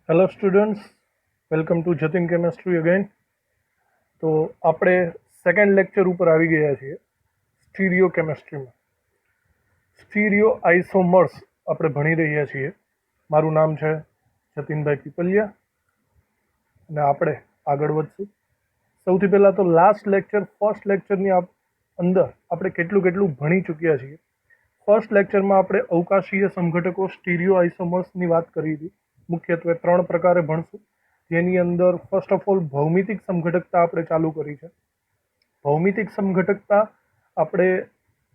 Hello students, welcome to Jatin chemistry again. તો આપણે second lecture ઉપર આવી ગયા છીએ સ્ટીરિયો કેમેસ્ટ્રીમાં. સ્ટીરિયો આઇસોમર્સ આપણે ભણી રહ્યા છીએ. મારું નામ છે જતિનભાઈ પીપલિયા અને આપણે આગળ વધશું. સૌથી પહેલાં તો ફર્સ્ટ લેક્ચરની અંદર આપણે કેટલું ભણી ચૂક્યા છીએ. ફર્સ્ટ લેક્ચરમાં આપણે અવકાશીય સમઘટકો સ્ટીરિયો આઇસોમર્સની વાત કરી હતી. મુખ્યત્વે 3 પ્રકારે ભણશું, જેની અંદર ફર્સ્ટ ઓફ ઓલ ભૌમિતિક સમઘટકતા આપણે ચાલુ કરી છે. ભૌમિતિક સમઘટકતા આપણે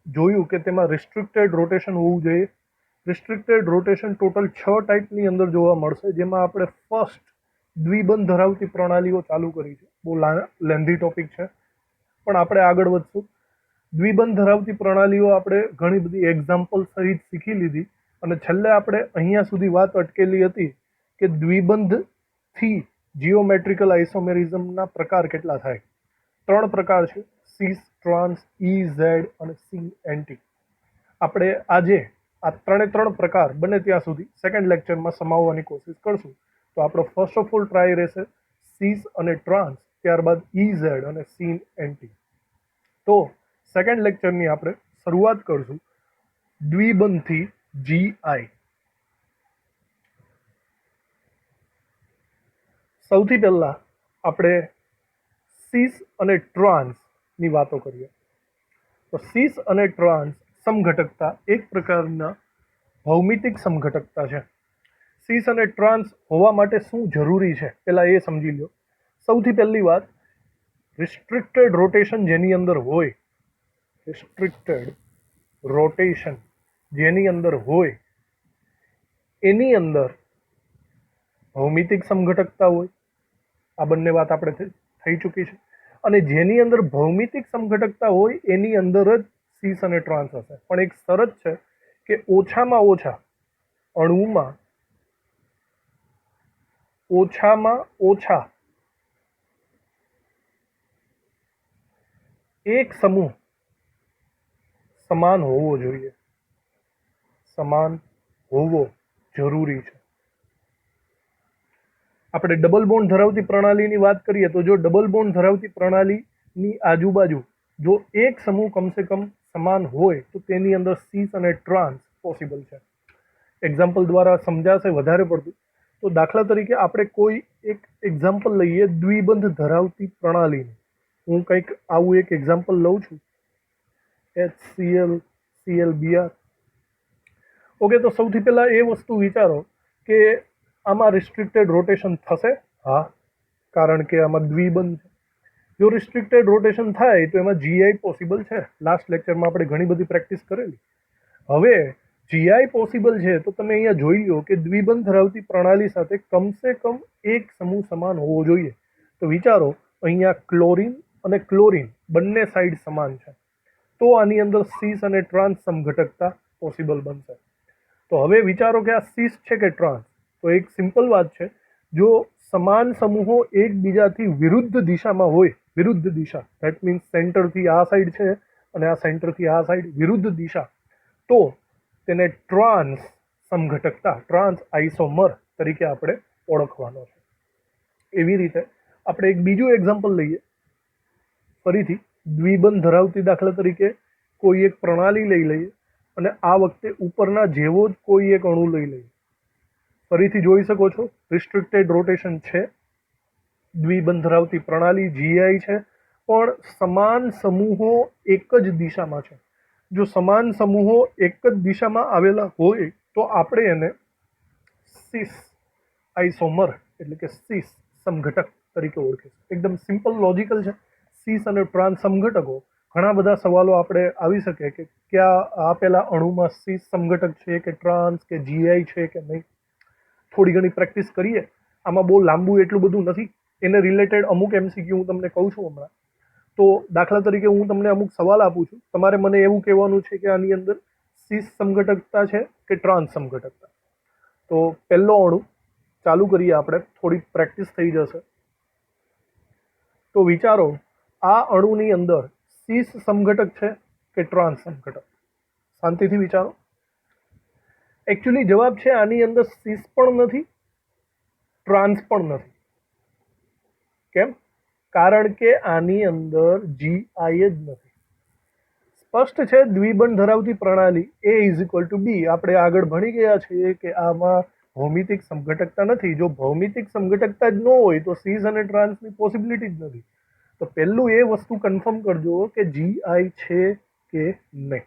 જોયું કે તેમાં રિસ્ટ્રિક્ટેડ રોટેશન હોવું જોઈએ. રિસ્ટ્રિક્ટેડ રોટેશન ટોટલ 6 ટાઈપની અંદર જોવા મળશે, જેમાં આપણે ફર્સ્ટ દ્વિબંધ ધરાવતી પ્રણાલીઓ ચાલુ કરી છે. બહુ લેન્ધી ટોપિક છે, પણ આપણે આગળ વધશું. દ્વિબંધ ધરાવતી પ્રણાલીઓ આપણે ઘણી બધી એક્ઝામ્પલ સહિત શીખી લીધી અને છેલ્લે આપણે અહીંયા સુધી વાત અટકેલી હતી કે દ્વિબંધથી જીઓમેટ્રિકલ આઇસોમેરિઝમના પ્રકાર કેટલા થાય. 3 પ્રકાર છે: સીસ, ટ્રાન્સ, ઝેડ અને CNT. આપણે આજે આ 3 પ્રકાર બને ત્યાં સુધી સેકન્ડ લેક્ચરમાં સમાવવાની કોશિશ કરશું. તો આપણો ફર્સ્ટ ઓફ ઓલ ટ્રાય રહેશે સીસ અને ટ્રાન્સ, ત્યારબાદ ઝેડ અને CNT. તો સેકન્ડ લેક્ચરની આપણે શરૂઆત કરશું દ્વિબંધથી GI. સૌથી પહેલા આપણે સીસ અને ટ્રાન્સની વાતો કરીએ. તો સીસ અને ટ્રાન્સ સમઘટકતા એક પ્રકારના ભૌમિતિક સમઘટકતા છે. સીસ અને ટ્રાન્સ હોવા માટે શું જરૂરી છે પહેલા એ સમજી લો. સૌથી પહેલી વાત, રિસ્ટ્રિક્ટેડ રોટેશન જેની અંદર હોય, એની અંદર ભૌમિતિક સમઘટકતા હોય. આ બંને વાત આપણે થઈ ચૂકી છે. અને જેની અંદર ભૌમિતિક સમઘટકતા હોય એની અંદર જ સીસ અને ટ્રાન્સ હશે. પણ એક શરત છે કે ઓછામાં ઓછા એક સમૂહ સમાન હોવો જોઈએ, સમાન હોવો જરૂરી છે. આપણે ડબલ બોન્ડ ધરાવતી પ્રણાલીની વાત કરીએ તો જો ડબલ બોન્ડ ધરાવતી પ્રણાલીની આજુબાજુ જો એક સમૂહ કમસે કમ સમાન હોય તો તેની અંદર સીસ અને ટ્રાન્સ પોસિબલ છે. એક્ઝામ્પલ દ્વારા સમજાશે વધારે પડતું. તો દાખલા તરીકે આપણે કોઈ એક એક્ઝામ્પલ લઈએ દ્વિબંધ ધરાવતી પ્રણાલીનું. હું કંઈક આવું એક એક્ઝામ્પલ લઉં છું, HCl ClBr. ઓકે, તો સૌથી પહેલા એ વસ્તુ વિચારો કે આમાં રિસ્ટ્રિક્ટેડ રોટેશન થશે? હા, કારણ કે આમાં દ્વિબંધ છે. જો રિસ્ટ્રિક્ટેડ રોટેશન થાય તો એમાં GI પોસિબલ છે. લાસ્ટ લેક્ચરમાં આપણે ઘણી બધી પ્રેક્ટિસ કરેલી. હવે GI પોસિબલ છે તો તમે અહીંયા જોઈ લો કે દ્વિબંધ ધરાવતી પ્રણાલી સાથે કમસે કમ એક સમૂહ સમાન હોવો જોઈએ. તો વિચારો, અહીંયા ક્લોરીન અને ક્લોરીન બંને સાઈડ સમાન છે, તો આની અંદર સીસ અને ટ્રાન્સ સમઘટકતા પોસિબલ બનશે. તો હવે વિચારો કે આ સીસ છે કે ટ્રાન્સ. તો એક સિમ્પલ વાત છે, જો સમાન સમૂહો એકબીજાથી વિરુદ્ધ દિશામાં હોય, વિરુદ્ધ દિશા ધેટ મીન્સ સેન્ટરથી આ સાઈડ છે અને આ સેન્ટરથી આ સાઈડ વિરુદ્ધ દિશા, તો તેને ટ્રાન્સ સમઘટકતા, ટ્રાન્સ આઇસોમર તરીકે આપણે ઓળખવાનો છે. એવી રીતે આપણે એક બીજું એક્ઝામ્પલ લઈએ. ફરીથી દ્વિબંધ ધરાવતી દાખલા તરીકે કોઈ એક પ્રણાલી લઈ લઈએ અને આ વખતે ઉપરના જેવો જ કોઈ એક અણુ લઈ લઈએ. ફરીથી જોઈ શકો છો રિસ્ટ્રિક્ટેડ રોટેશન છે, દ્વિબંધ ધરાવતી પ્રણાલી GI છે, પણ સમાન સમૂહો એક જ દિશામાં છે. જો સમાન સમૂહો એક જ દિશામાં આવેલા હોય તો આપણે એને સીસ આઇસોમર એટલે કે સીસ સમઘટક તરીકે ઓળખીશું. એકદમ સિમ્પલ લોજિકલ છે. સીસ અને ટ્રાન્સ સમઘટકો, ઘણા બધા સવાલો આપણે આવી શકે કે ક્યાં આપેલા અણુમાં સીસ સમઘટક છે કે ટ્રાન્સ કે GI છે કે નહીં. થોડી ઘણી પ્રેક્ટિસ કરીએ. આમાં બહુ લાંબુ એટલું બધું નથી. એને રિલેટેડ અમુક MCQ હું તમને કહું છું હમણાં. તો દાખલા તરીકે હું તમને અમુક સવાલ આપું છું, તમારે મને એવું કહેવાનું છે કે આની અંદર સીસ સમઘટકતા છે કે ટ્રાન્સ સમઘટકતા. તો પહેલો અણુ ચાલુ કરીએ આપણે, થોડી પ્રેક્ટિસ થઈ જશે. તો વિચારો, આ અણુની અંદર સીસ સમઘટક છે કે ટ્રાન્સ સમઘટક? શાંતિથી વિચારો. એકચ્યુઅલી જવાબ છે આની અંદર સીસ પણ નથી, ટ્રાન્સ પણ નથી. કેમ? કારણ કે આની અંદર GI જ નથી. સ્પષ્ટ છે દ્વિબંધ ધરાવતી પ્રણાલી A is equal to B. આપણે આગળ ભણી ગયા છીએ કે આમાં ભૌમિતિક સમઘટકતા નથી. જો ભૌમિતિક સમઘટકતા જ ન હોય તો સીઝ અને ટ્રાન્સની પોસિબિલિટી જ નથી. તો પહેલું એ વસ્તુ કન્ફર્મ કરજો કે GI છે કે નહીં.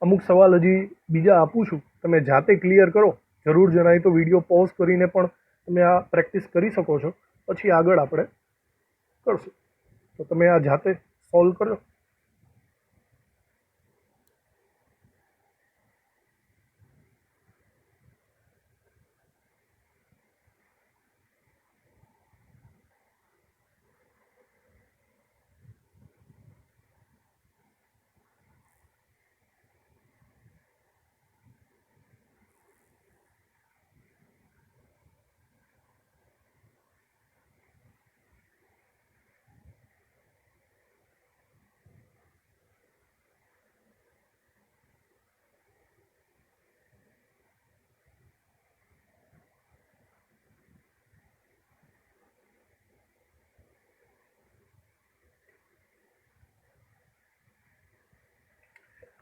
અમુક સવાલ હજી બીજા આપું છું, તમે જાતે ક્લિયર કરો. જરૂર જણાય તો વિડીયો પોઝ કરીને પણ તમે આ પ્રેક્ટિસ કરી શકો છો. પછી આગળ આપણે કરશું. તો તમે આ જાતે સોલ્વ કરો.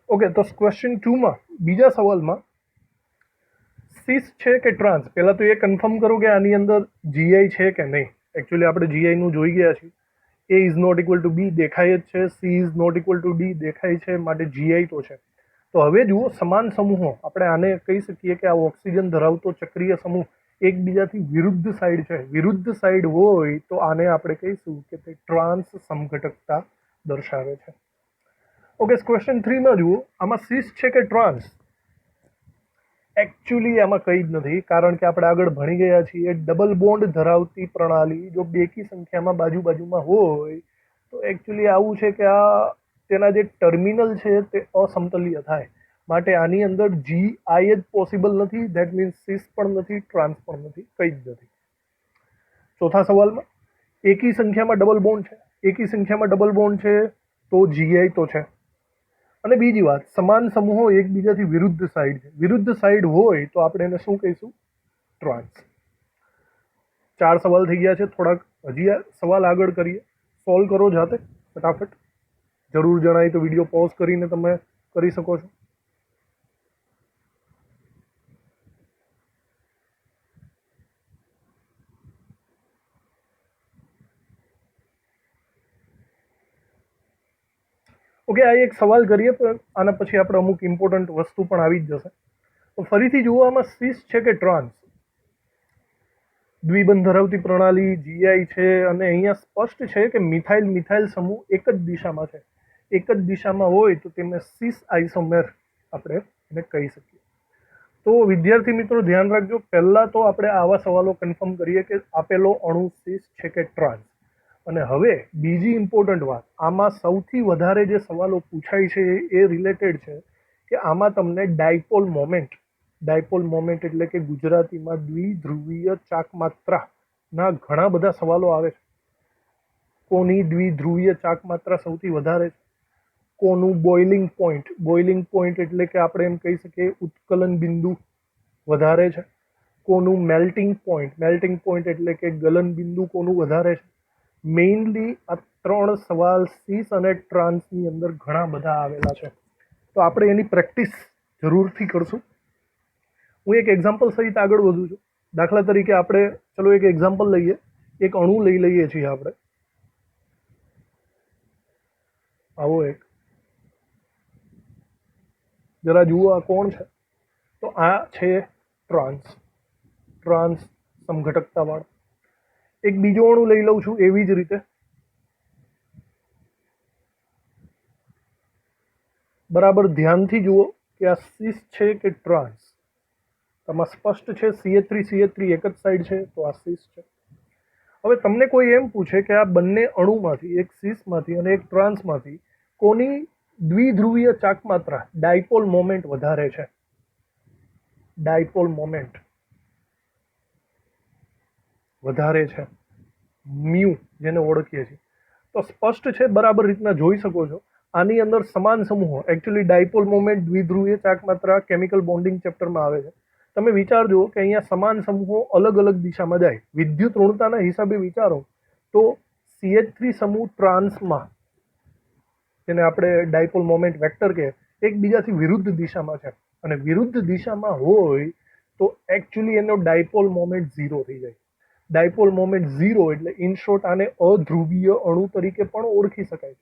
ઓકે, તો ક્વેશ્ચન 2માં બીજા સવાલમાં સીસ છે કે ટ્રાન્સ, પહેલા તો એ કન્ફર્મ કરો કે આની અંદર GI છે કે નહીં. એકચ્યુઅલી આપણે GI નું જોઈ ગયા છીએ. A is not equal to B દેખાય જ છે, C is not equal to D દેખાય છે, માટે GI તો છે. તો હવે જુઓ સમાન સમૂહો, આપણે આને કહી શકીએ કે આ ઓક્સિજન ધરાવતો ચક્રીય સમૂહ એકબીજાથી વિરુદ્ધ સાઈડ છે. વિરુદ્ધ સાઈડ હોય તો આને આપણે કહીશું કે તે ટ્રાન્સ સમઘટકતા દર્શાવે છે. ઓકે, ક્વેશ્ચન 3માં જુઓ, આમાં સીસ છે કે ટ્રાન્સ. એકચ્યુઅલી આમાં કંઈ જ નથી, કારણ કે આપણે આગળ ભણી ગયા છીએ ડબલ બોન્ડ ધરાવતી પ્રણાલી જો બેકી સંખ્યામાં બાજુમાં હોય તો એકચ્યુઅલી આવું છે કે આ તેના જે ટર્મિનલ છે તે અસમતલીય થાય. માટે આની અંદર GI જ પોસિબલ નથી. ધેટ મીન્સ સીસ પણ નથી, ટ્રાન્સ પણ નથી, કંઈ જ નથી. ચોથા સવાલમાં એકી સંખ્યામાં ડબલ બોન્ડ છે. એકી સંખ્યામાં ડબલ બોન્ડ છે તો GI તો છે. અને બીજી વાત, સમાન સમૂહો એકબીજાથી વિરુદ્ધ સાઈડ છે. વિરુદ્ધ સાઈડ હોય તો આપણે એને શું કહીશું? ટ્રાન્સ. 4 સવાલ થઈ ગયા છે. થોડાક હજી સવાલ આગળ કરીએ. સોલ્વ કરો જાતે ફટાફટ. જરૂર જણાય તો વિડીયો પોઝ કરીને તમે કરી શકો છો. ઓકે, આ એક સવાલ કરીએ, પણ આના પછી આપણે અમુક ઇમ્પોર્ટન્ટ વસ્તુ પણ આવી જ જશે. તો ફરીથી જુઓ, આમાં સીસ છે કે ટ્રાન્સ. દ્વિબંધ ધરાવતી પ્રણાલી GI છે, અને અહીંયા સ્પષ્ટ છે કે મિથાઇલ મિથાઇલ સમૂહ એક જ દિશામાં છે. એક જ દિશામાં હોય તો તેમને સીસ આઇસોમેર આપણે એને કહી શકીએ. તો વિદ્યાર્થી મિત્રો ધ્યાન રાખજો, પહેલાં તો આપણે આવા સવાલો કન્ફર્મ કરીએ કે આપેલો અણુ સીસ છે કે ટ્રાન્સ. અને હવે બીજી ઇમ્પોર્ટન્ટ વાત, આમાં સૌથી વધારે જે સવાલો પૂછાય છે એ રિલેટેડ છે કે આમાં તમને ડાયપોલ મોમેન્ટ એટલે કે ગુજરાતીમાં દ્વિધ્રુવીય ચાકમાત્રાના ઘણા બધા સવાલો આવે છે. કોની દ્વિધ્રુવીય ચાકમાત્રા સૌથી વધારે છે? કોનું બોઇલિંગ પોઈન્ટ એટલે કે આપણે એમ કહી શકીએ ઉત્કલન બિંદુ વધારે છે? કોનું મેલ્ટિંગ પોઈન્ટ એટલે કે ગલન બિંદુ કોનું વધારે છે? મેઇનલી આ 3 સવાલ સીસ અને ટ્રાન્સની અંદર ઘણા બધા આવેલા છે. તો આપણે એની પ્રેક્ટિસ જરૂરથી કરશું. હું એક એક્ઝામ્પલ સહિત આગળ વધું છું. દાખલા તરીકે આપણે ચલો એક એક્ઝામ્પલ લઈએ. એક અણુ લઈ લઈએ છીએ આપણે. આવો એક, જરા જુઓ આ કોણ છે? તો આ છે ટ્રાન્સ સમઘટકતા વાળો. એક બીજો અણુ લઈ લઉં છું એવી જ રીતે. બરાબર ધ્યાનથી જુઓ કે આ સીસ છે કે ટ્રાન્સ. આમાં સ્પષ્ટ છે CH3 એક જ સાઈડ છે તો આ સીસ છે. હવે તમને કોઈ એમ પૂછે કે આ બંને અણુમાંથી, એક સીસમાંથી અને એક ટ્રાન્સમાંથી કોની દ્વિધ્રુવીય ચાકમાત્રા ડાયપોલ મોમેન્ટ વધારે છે? ડાયપોલ મોમેન્ટ વધારે છે મ્યુ, જેને ઓળખીએ છીએ. તો સ્પષ્ટ છે, બરાબર રીતના જોઈ શકો છો. આની અંદર સમાન સમૂહો, એકચ્યુઅલી ડાયપોલ મોમેન્ટ દ્વિધ્રુવીય ચાકમાત્રા કેમિકલ બોન્ડિંગ ચેપ્ટરમાં આવે છે. તમે વિચારજો કે અહીંયા સમાન સમૂહો અલગ અલગ દિશામાં જાય. વિદ્યુત ઋણતાના હિસાબે વિચારો તો CH3 સમૂહ ટ્રાન્સમાં, જેને આપણે ડાયપોલ મોમેન્ટ વેક્ટર કહે, એકબીજાથી વિરુદ્ધ દિશામાં છે, અને વિરુદ્ધ દિશામાં હોય તો એકચ્યુઅલી એનો ડાયપોલ મોમેન્ટ ઝીરો થઈ જાય. ડાયપોલ મોમેન્ટ ઝીરો એટલે ઇન શોર્ટ આને અધ્રુવીય અણુ તરીકે પણ ઓળખી શકાય.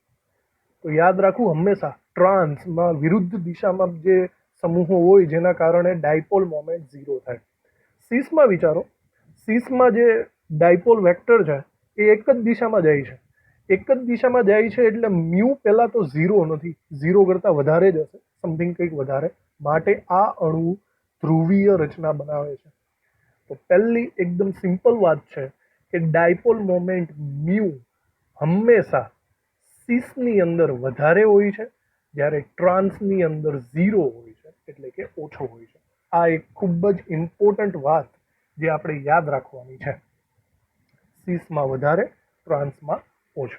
તો યાદ રાખવું હંમેશા, ટ્રાન્સમાં વિરુદ્ધ દિશામાં જે સમૂહો હોય જેના કારણે ડાયપોલ મોમેન્ટ ઝીરો થાય. સીસમાં વિચારો, સીસમાં જે ડાયપોલ વેક્ટર છે એ એક જ દિશામાં જાય છે. એક જ દિશામાં જાય છે એટલે મ્યુ પહેલાં તો ઝીરો નથી, ઝીરો કરતાં વધારે જ હશે, સમથિંગ કંઈક વધારે. માટે આ અણુ ધ્રુવીય રચના બનાવે છે. તો પહેલી એકદમ સિમ્પલ વાત છે કે ડાયપોલ મોમેન્ટ મ્યુ હંમેશા સીસની અંદર વધારે હોય છે, જ્યારે ટ્રાન્સની અંદર ઝીરો હોય છે, એટલે કે ઓછો હોય છે. આ એક ખૂબ જ ઇમ્પોર્ટન્ટ વાત જે આપણે યાદ રાખવાની છે. સીસમાં વધારે, ટ્રાન્સમાં ઓછો.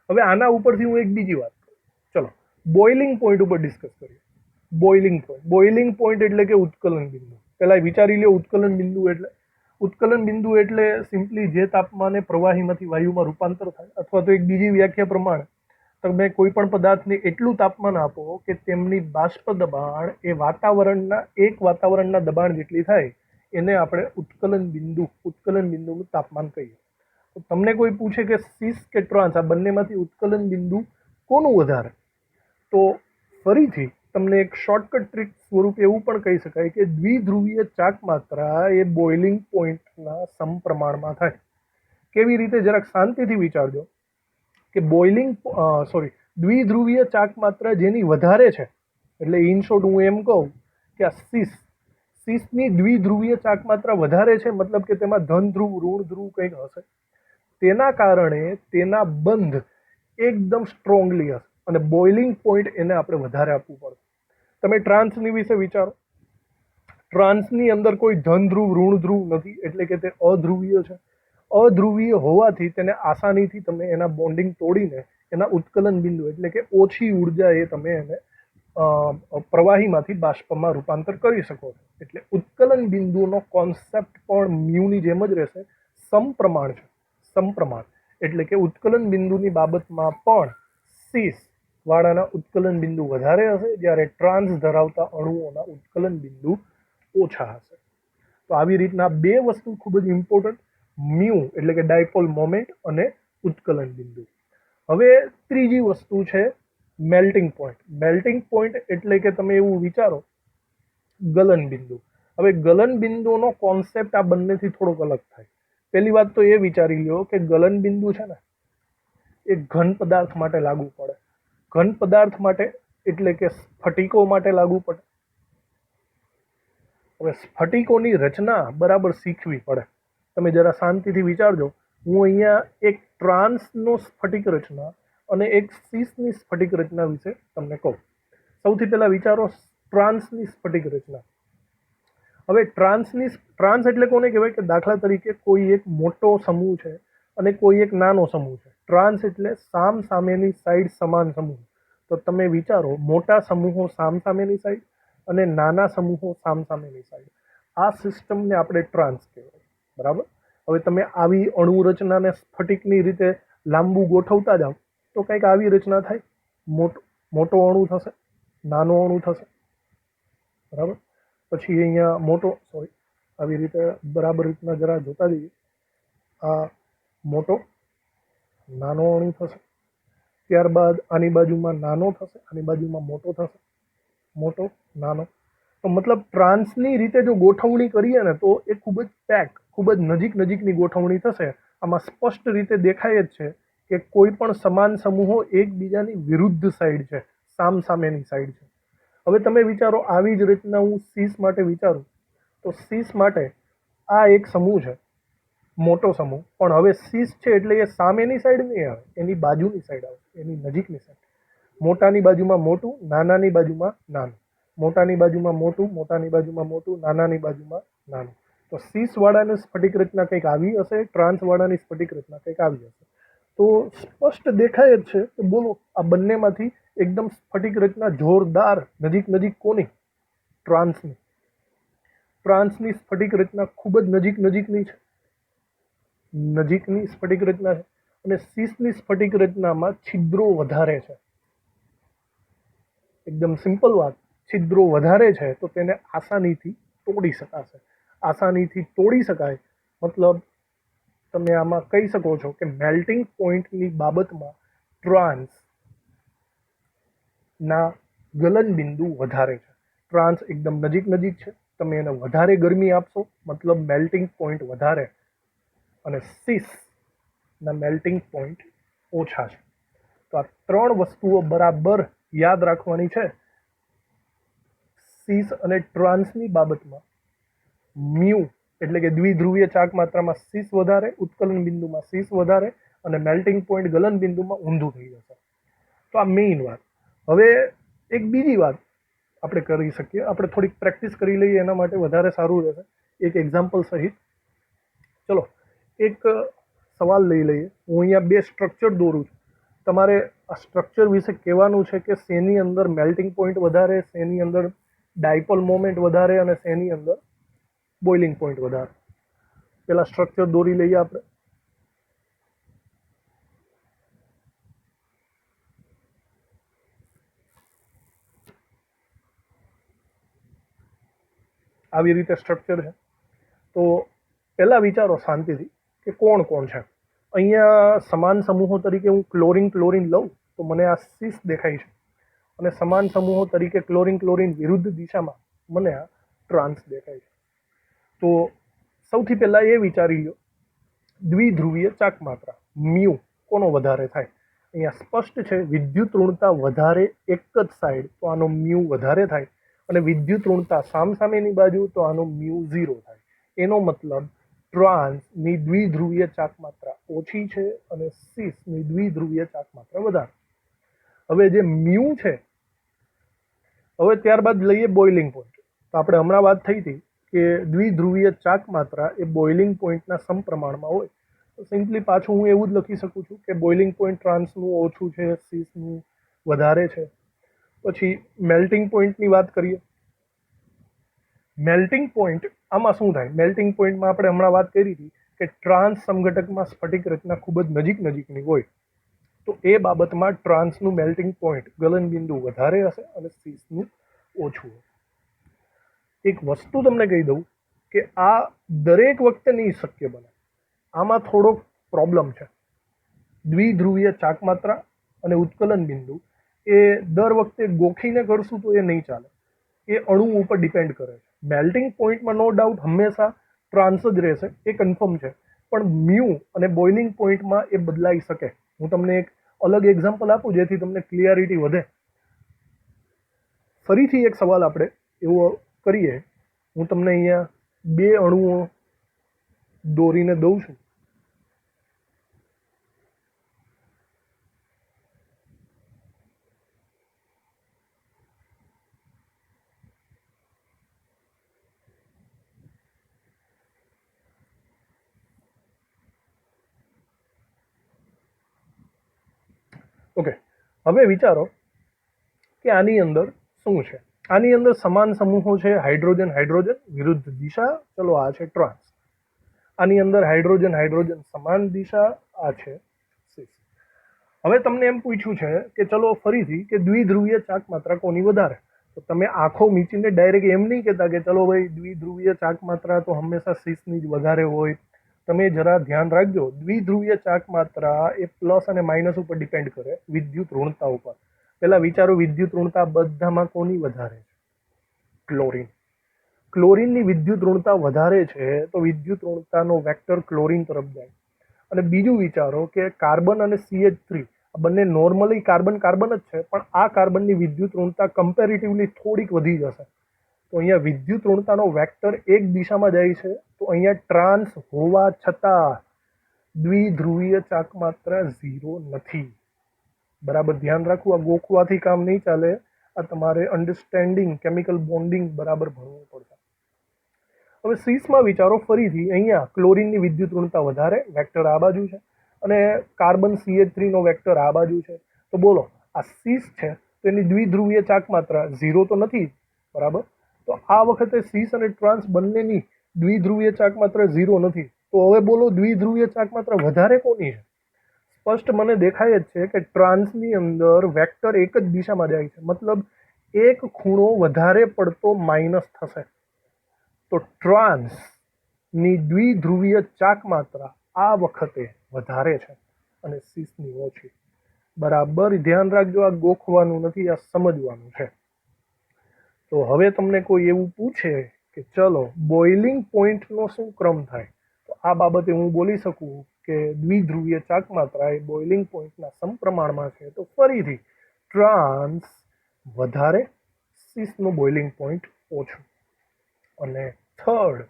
હવે આના ઉપરથી હું એક બીજી વાત કરું. ચલો બોઇલિંગ પોઈન્ટ ઉપર ડિસ્કસ કરીએ. બોઇલિંગ પોઈન્ટ એટલે કે ઉત્કલન બિંદુ. પહેલા વિચારી લો ઉત્કલન બિંદુ એટલે સિમ્પલી જે તાપમાને પ્રવાહીમાંથી વાયુમાં રૂપાંતર થાય, અથવા તો એક બીજી વ્યાખ્યા પ્રમાણે તમે કોઈ પણ પદાર્થને એટલું તાપમાન આપો કે તેમની બાષ્પ દબાણ એ વાતાવરણના દબાણ જેટલી થાય, એને આપણે ઉત્કલન બિંદુનું તાપમાન કહીએ. તો તમને કોઈ પૂછે કે સીસ કે ટ્રાન્સ, આ બંનેમાંથી ઉત્કલન બિંદુ કોનું વધારે, તો ફરીથી તમને એક શોર્ટકટ ટ્રીક સ્વરૂપે એવું પણ કહી શકાય કે દ્વિધ્રુવીય ચાક માત્રા એ બોઇલિંગ પોઈન્ટના સમપ્રમાણમાં થાય. કેવી રીતે, જરાક શાંતિથી વિચારજો કે દ્વિધ્રુવીય ચાક માત્રા જેની વધારે છે, એટલે ઇન શોર્ટ હું એમ કહું કે આ સીસની દ્વિધ્રુવીય ચાક માત્રા વધારે છે, મતલબ કે તેમાં ધન ધ્રુવ ઋણ ધ્રુવ કંઈક હશે. તેના કારણે તેના બંધ એકદમ સ્ટ્રોંગલી હશે, અને બોઇલિંગ પોઈન્ટ એને આપણે વધારે આપવું પડે. તમે ટ્રાન્સની વિશે વિચારો, ટ્રાન્સની અંદર કોઈ ધન ધ્રુવ ઋણ ધ્રુવ નથી, એટલે કે તે અધ્રુવીય છે. અધ્રુવીય હોવાથી તેને આસાનીથી તમે એના બોન્ડિંગ તોડીને એના ઉત્કલન બિંદુ એટલે કે ઓછી ઉર્જાએ તમે એને પ્રવાહીમાંથી બાષ્પમાં રૂપાંતર કરી શકો છો. એટલે ઉત્કલન બિંદુનો કોન્સેપ્ટ પણ મ્યુની જેમ જ રહેશે, સમપ્રમાણ છે. સમપ્રમાણ એટલે કે ઉત્કલન બિંદુની બાબતમાં પણ સીસ વાળાના ઉત્કલન બિંદુ વધારે હશે, જ્યારે ટ્રાન્સ ધરાવતા અણુઓના ઉત્કલન બિંદુ ઓછા હશે. તો આવી રીતના બે વસ્તુ ખૂબ જ ઇમ્પોર્ટન્ટ, મ્યુ એટલે કે ડાયપોલ મોમેન્ટ અને ઉત્કલન બિંદુ. હવે ત્રીજી વસ્તુ છે મેલ્ટિંગ પોઈન્ટ. મેલ્ટિંગ પોઈન્ટ એટલે કે તમે એવું વિચારો ગલન બિંદુ. હવે ગલન બિંદુનો કોન્સેપ્ટ આ બંનેથી થોડોક અલગ થાય. પહેલી વાત તો એ વિચારી લો કે ગલન બિંદુ છે ને એ ઘન પદાર્થ માટે લાગુ પડે. ઘન પદાર્થ માટે એટલે કે સ્ફટિકો માટે લાગુ પડે. હવે સ્ફટિકોની રચના બરાબર શીખવી પડે. તમે જરા શાંતિથી વિચારજો. હું અહીંયા એક ટ્રાન્સનો સ્ફટિક રચના અને એક સીસની સ્ફટિક રચના વિશે તમને કહું. સૌથી પહેલા વિચારો ટ્રાન્સની સ્ફટિક રચના. હવે ટ્રાન્સ એટલે કોને કહેવાય કે દાખલા તરીકે કોઈ એક મોટો સમૂહ છે અને કોઈ એક નાનો સમૂહ છે. ટ્રાન્સ એટલે સામેની સાઈડ સમાન સમૂહ. તો તમે વિચારો મોટા સમૂહો સામેની સાઈડ અને નાના સમૂહો સામેની સાઈડ. આ સિસ્ટમને આપણે ટ્રાન્સ કહેવાય. બરાબર. હવે તમે આવી અણુ રચનાને સ્ફટિકની રીતે લાંબુ ગોઠવતા જાઓ તો કંઈક આવી રચના થાય. મોટો અણુ થશે, નાનો અણુ થશે. બરાબર. પછી અહીંયા આવી રીતે બરાબર રીતના જરા જોતા જઈએ. આ મોટો નાનો અણુ થશે, ત્યારબાદ આની બાજુમાં નાનો થશે, આની બાજુમાં મોટો થશે, મોટો નાનો. તો મતલબ ટ્રાન્સની રીતે જો ગોઠવણી કરીએ ને તો એ ખૂબ જ પેક, ખૂબ જ નજીકની ગોઠવણી થશે. આમાં સ્પષ્ટ રીતે દેખાય જ છે કે કોઈ પણ સમાન સમૂહો એકબીજાની વિરુદ્ધ સાઈડ છે, સામેની સાઈડ છે. હવે તમે વિચારો આવી જ રીતના હું સીસ માટે વિચારું તો સીસ માટે આ એક સમૂહ છે, મોટો સમૂહ. પણ હવે સીસ છે એટલે એ સામેની સાઈડ નહીં આવે, એની બાજુની સાઈડ આવે, એની નજીકની સાઈડ. મોટાની બાજુમાં મોટું, નાનાની બાજુમાં નાનું, મોટાની બાજુમાં મોટું, મોટાની બાજુમાં મોટું, નાનાની બાજુમાં નાનું. તો સીસ વાળાની સ્ફટિક રચના કંઈક આવી હશે, ટ્રાન્સ વાળાની સ્ફટિક રચના કંઈક આવી હશે. તો સ્પષ્ટ દેખાય જ છે કે બોલો આ બંનેમાંથી એકદમ સ્ફટિક રચના જોરદાર નજીક કોની? ટ્રાન્સની. ટ્રાન્સની સ્ફટિક રચના ખૂબ જ નજીકની છે, નજીકની સ્ફટિક રચના છે, અને સીસની સ્ફટિક રચનામાં છિદ્રો વધારે છે. એકદમ સિમ્પલ વાત, છિદ્રો વધારે છે તો તેને આસાનીથી તોડી શકાશે. આસાનીથી તોડી શકાય મતલબ તમે આમાં કહી શકો છો કે મેલ્ટિંગ પોઈન્ટની બાબતમાં ટ્રાન્સના ગલન બિંદુ વધારે છે. ટ્રાન્સ એકદમ નજીક છે, તમે એને વધારે ગરમી આપશો મતલબ મેલ્ટિંગ પોઈન્ટ વધારે, અને સીસના મેલ્ટિંગ પોઈન્ટ ઓછા છે. તો આ ત્રણ વસ્તુઓ બરાબર યાદ રાખવાની છે. સીસ અને ટ્રાન્સની બાબતમાં મ્યુ એટલે કે દ્વિધ્રુવીય ચાક માત્રામાં સીસ વધારે, ઉત્કલન બિંદુમાં સીસ વધારે, અને મેલ્ટિંગ પોઈન્ટ ગલન બિંદુમાં ઊંધું થઈ જશે. તો આ મેઇન વાત. હવે એક બીજી વાત આપણે કરી શકીએ, આપણે થોડીક પ્રેક્ટિસ કરી લઈએ એના માટે વધારે સારું રહેશે એક એક્ઝામ્પલ સહિત. ચલો એક સવાલ લઈ લઈએ. હું અહીંયા બે સ્ટ્રક્ચર દોરું છું. તમારે આ સ્ટ્રક્ચર વિશે કહેવાનું છે કે શેની અંદર મેલ્ટિંગ પોઈન્ટ વધારે, શેની અંદર ડાયપોલ મોમેન્ટ વધારે, અને શેની અંદર બોઇલિંગ પોઈન્ટ વધારે. પેલા સ્ટ્રક્ચર દોરી લઈએ આપણે. આવી રીતે સ્ટ્રક્ચર છે. તો પહેલા વિચારો શાંતિથી કે કોણ કોણ છે. અહીંયા સમાન સમૂહો તરીકે હું ક્લોરીન લઉં તો મને આ સીસ દેખાય છે, અને સમાન સમૂહો તરીકે ક્લોરીન વિરુદ્ધ દિશામાં મને આ ટ્રાન્સ દેખાય છે. તો સૌથી પહેલા એ વિચારી લો દ્વિધ્રુવીય ચાક માત્રા મ્યુ કોનો વધારે થાય. અહીંયા સ્પષ્ટ છે વિદ્યુત ઋણતા વધારે એક જ સાઈડ તો આનો મ્યુ વધારે થાય, અને વિદ્યુત ઋણતા સામસામેની બાજુ તો આનો મ્યુ 0 થાય. એનો મતલબ ટ્રાન્સની દ્વિધ્રુવીય ચાક માત્રા ઓછી છે અને સીસની દ્વિધ્રુવીય ચાક માત્રા વધારે. હવે જે મ્યુ છે, હવે ત્યારબાદ લઈએ બોઇલિંગ પોઈન્ટ. તો આપણે હમણાં વાત થઈ હતી કે દ્વિધ્રુવીય ચાક માત્રા એ બોઇલિંગ પોઈન્ટના સમપ્રમાણમાં હોય. તો સિમ્પલી પાછું હું એવું જ લખી શકું છું કે બોઇલિંગ પોઈન્ટ ટ્રાન્સનું ઓછું છે, સીસનું વધારે છે. પછી મેલ્ટિંગ પોઈન્ટની વાત કરીએ. મેલ્ટિંગ પોઈન્ટ આમાં શું થાય? મેલ્ટિંગ પોઈન્ટમાં આપણે હમણાં વાત કરી હતી કે ટ્રાન્સ સમઘટકમાં સ્ફટિક રચના ખૂબ જ નજીકની હોય. તો એ બાબતમાં ટ્રાન્સનું મેલ્ટિંગ પોઈન્ટ ગલન બિંદુ વધારે હશે અને સીસનું ઓછું હશે. એક વસ્તુ તમને કહી દઉં કે આ દરેક વખતે નહીં શક્ય બને. આમાં થોડોક પ્રોબ્લેમ છે. દ્વિધ્રુવીય ચાક માત્રા અને ઉત્કલન બિંદુ એ દર વખતે ગોખીને કરશું તો એ નહીં ચાલે. એ અણુ ઉપર ડિપેન્ડ કરે છે. મેલ્ટિંગ પોઈન્ટમાં નો ડાઉટ હંમેશા ટ્રાન્સ જ રહેશે, એ કન્ફર્મ છે. પણ મ્યુ અને બોઇલિંગ પોઈન્ટમાં એ બદલાઈ શકે. હું તમને એક અલગ એક્ઝામ્પલ આપું જેથી તમને ક્લિયરિટી વધે. ફરીથી એક સવાલ આપણે એવો કરીએ. હું તમને અહીંયા બે અણુઓ દોરીને દઉં છું. ઓકે, હવે વિચારો કે આની અંદર શું છે. આની અંદર સમાન સમૂહો છે, હાઇડ્રોજન વિરુદ્ધ દિશા. ચલો આ છે ટ્રાન્સ. આની અંદર હાઇડ્રોજન સમાન દિશા, આ છે સીસ. હવે તમને એમ પૂછ્યું છે કે ચલો ફરીથી કે દ્વિધ્રુવીય ચાક માત્રા કોની વધારે. તો તમે આંખો મીચીને ડાયરેક્ટ એમ નહીં કહેતા કે ચલો ભાઈ દ્વિધ્રુવીય ચાક માત્રા તો હંમેશા સીસની જ વધારે હોય. તમે જરા ધ્યાન રાખજો, દ્વિધ્રુવીય ચાક માત્રા એ પ્લસ અને માઇનસ ઉપર ડિપેન્ડ કરે, વિદ્યુત ઋણતા ઉપર. પહેલા વિચારો વિદ્યુત ઋણતા બધામાં કોની વધારે છે? ક્લોરીનની વિદ્યુત ઋણતા વધારે છે તો વિદ્યુત ઋણતાનો વેક્ટર ક્લોરીન તરફ જાય. અને બીજું વિચારો કે કાર્બન અને CH3 આ બંને નોર્મલી કાર્બન જ છે, પણ આ કાર્બનની વિદ્યુત ઋણતા કમ્પેરેટિવલી થોડીક વધી જશે. તો અહીંયા વિદ્યુત ઋણતાનો વેક્ટર એક દિશામાં જાય છે. તો અહીંયા ટ્રાન્સ હોવા છતાં દ્વિધ્રુવીય ચાક માત્રા 0 નથી. બરાબર ધ્યાન રાખવું, આ ગોખવાથી કામ નહીં ચાલે. આ તમારે અન્ડરસ્ટેન્ડિંગ કેમિકલ બોન્ડિંગ બરાબર ભણવું પડશે. હવે સીસમાં વિચારો ફરીથી. અહીંયા ક્લોરીનની વિદ્યુત ઋણતા વધારે, વેક્ટર આ બાજુ છે, અને કાર્બન CH3 નો વેક્ટર આ બાજુ છે. તો બોલો આ સીસ છે તો એની દ્વિધ્રુવીય ચાક માત્રા 0 તો નથી, બરાબર. તો આ વખતે સીસ અને ટ્રાન્સ બંનેની દ્વિધ્રુવીય ચાક માત્ર 0 નથી. તો હવે બોલો દ્વિધ્રુવીય ચાક માત્ર વધારે કોની છે? સ્પષ્ટ મને દેખાય જ છે કે ટ્રાન્સની અંદર વેક્ટર એક જ દિશામાં જાય છે, મતલબ એક ખૂણો વધારે પડતો માઇનસ થશે. તો ટ્રાન્સની દ્વિધ્રુવીય ચાક માત્રા આ વખતે વધારે છે અને સીસની ઓછી. બરાબર ધ્યાન રાખજો, આ ગોખવાનું નથી, આ સમજવાનું છે. તો હવે તમને કોઈ એવું પૂછે કે ચલો બોઇલિંગ પોઈન્ટનો શું ક્રમ થાય, તો આ બાબતે હું બોલી શકું કે દ્વિધ્રુવીય ચાક માત્રા એ બોઇલિંગ પોઈન્ટના સમપ્રમાણમાં છે. તો ફરીથી ટ્રાન્સ વધારે, સીસનો બોઇલિંગ પોઈન્ટ ઓછું. અને થર્ડ,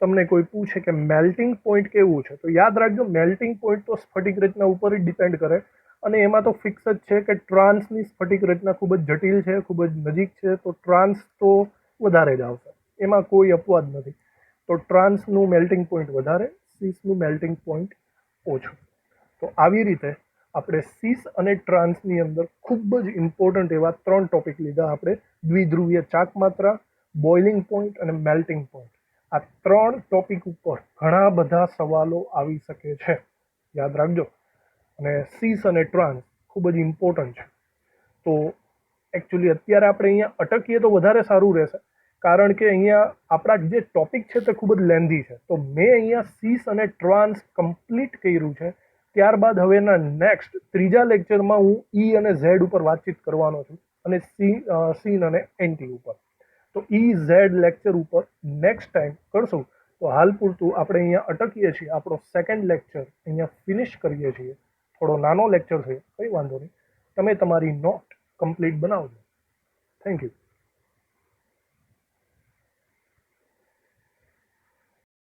તમને કોઈ પૂછે કે મેલ્ટિંગ પોઈન્ટ કેવું છે, તો યાદ રાખજો મેલ્ટિંગ પોઈન્ટ તો સ્ફટિક રચના ઉપર જ ડિપેન્ડ કરે, અને એમાં તો ફિક્સ જ છે કે ટ્રાન્સની સ્ફટિક રચના ખૂબ જ જટિલ છે, ખૂબ જ નજીક છે, તો ટ્રાન્સ તો વધારે જ આવશે, એમાં કોઈ અપવાદ નથી. તો ટ્રાન્સનું મેલ્ટિંગ પોઈન્ટ વધારે, સીસનું મેલ્ટિંગ પોઈન્ટ ઓછું. તો આવી રીતે આપણે સીસ અને ટ્રાન્સની અંદર ખૂબ જ ઇમ્પોર્ટન્ટ એવા 3 ટોપિક લીધા આપણે: દ્વિધ્રુવીય ચાક માત્રા, બોઇલિંગ પોઈન્ટ અને મેલ્ટિંગ પોઈન્ટ. આ 3 ટોપિક ઉપર ઘણા બધા સવાલો આવી શકે છે, યાદ રાખજો. અને સીસ અને ટ્રાન્સ ખૂબ જ ઇમ્પોર્ટન્ટ છે. તો એકચ્યુઅલી અત્યારે આપણે અહીંયા અટકીએ તો વધારે સારું રહેશે, કારણ કે અહીંયા આપણા જે ટોપિક છે તે ખૂબ જ લેન્ધી છે. તો મેં અહીંયા સીસ અને ટ્રાન્સ કમ્પ્લીટ કર્યું છે. ત્યારબાદ હવેના નેક્સ્ટ 3જા લેક્ચરમાં હું ઈ અને ઝેડ ઉપર વાતચીત કરવાનો છું, અને સીન અને એન્ટી ઉપર. તો ઈ ઝેડ લેક્ચર ઉપર નેક્સ્ટ ટાઈમ કરશું. તો હાલ પૂરતું આપણે અહીંયા અટકીએ છીએ, આપણો સેકન્ડ લેક્ચર અહીંયા ફિનિશ કરીએ છીએ. થોડો નાનો લેક્ચર છે, કંઈ વાંધો નહીં, તમે તમારી નોટ કમ્પ્લીટ બનાવજો. Thank you.